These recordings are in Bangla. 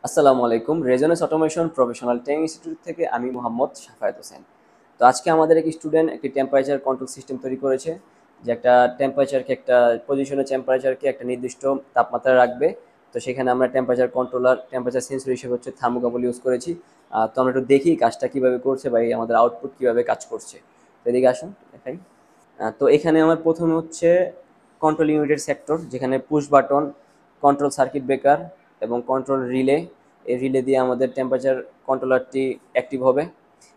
আসসালামু আলাইকুম। Resonance automation professional training institute থেকে আমি মোহাম্মদ শাফায়েত হোসেন। তো আজকে আমাদের এক স্টুডেন্ট একটি টেম্পারেচার কন্ট্রোল সিস্টেম তৈরি করেছে, যে একটা টেম্পারেচারকে একটা পজিশনে টেম্পারেচারকে একটা নির্দিষ্ট তাপমাত্রায় রাখবে। তো সেখানে আমরা টেম্পারেচার কন্ট্রোলার, টেম্পারেচার সেন্সর হিসেবে হচ্ছে থার্মোকাপল ইউজ করেছি। তো আমরা একটু দেখি কাজটা কিভাবে করছে বা এই আমাদের আউটপুট কিভাবে কাজ করছে। তো এদিকে আসুন দেখাই। তো এখানে আমার প্রথমে হচ্ছে কন্ট্রোল ইউনিটের সেক্টর, যেখানে push button, control circuit breaker এবং কন্ট্রোল রিলে, এই রিলে দিয়ে আমাদের টেম্পারেচার কন্ট্রোলারটি অ্যাক্টিভ হবে।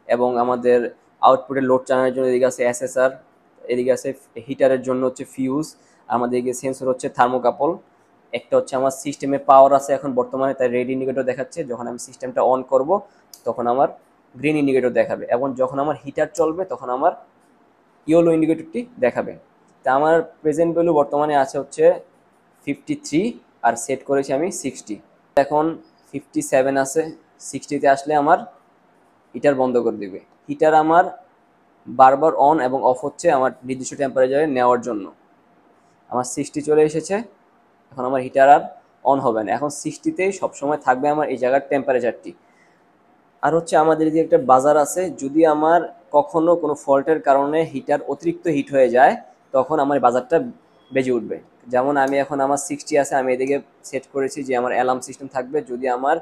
এবং আমাদের আউটপুটের লোড চালানোর জন্য এদিকে আছে এসএসআর, এদিকে আছে হিটারের জন্য হচ্ছে ফিউজ, আমাদের এদিকে সেন্সর হচ্ছে থার্মোকাপল। একটা হচ্ছে আমার সিস্টেমে পাওয়ার আছে এখন বর্তমানে, তাই রেড ইন্ডিকেটর দেখাচ্ছে। যখন আমি সিস্টেমটা অন করব তখন আমার গ্রিন ইন্ডিকেটর দেখাবে, এবং যখন আমার হিটার চলবে তখন আমার ইয়েলো ইন্ডিকেটরটি দেখাবে। তা আমার প্রেজেন্ট ভ্যালু বর্তমানে আছে হচ্ছে 53, আর সেট করেছি আমি 60। এখন 57 আছে, 60-তে আসলে আমার হিটার বন্ধ করে দিবে। হিটার আমার বারবার অন এবং অফ হচ্ছে আমার নির্দিষ্ট টেম্পারেচারে নেওয়ার জন্য। আমার 60 চলে এসেছে, এখন আমার হিটার আর অন হবে না, এখন 60-তেই সবসময় থাকবে আমার এই জায়গার টেম্পারেচারটি। আর হচ্ছে আমাদের যে একটা বাজার আছে, যদি আমার কখনো কোনো ফল্টের কারণে হিটার অতিরিক্ত হিট হয়ে যায় তখন আমার বাজারটা বেজে উঠবে। যেমন আমি এখন আমার 60 আছে, আমি এদিকে সেট করেছি যে আমার অ্যালার্ম সিস্টেম থাকবে, যদি আমার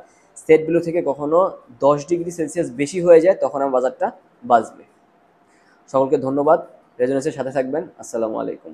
সেট ভ্যালু থেকে কখনো 10 ডিগ্রি সেলসিয়াস বেশি হয়ে যায় তখন আমার বাজারটা বাজবে। সকলকে ধন্যবাদ, রেজোনেন্সের সাথে থাকবেন। আসসালামু আলাইকুম।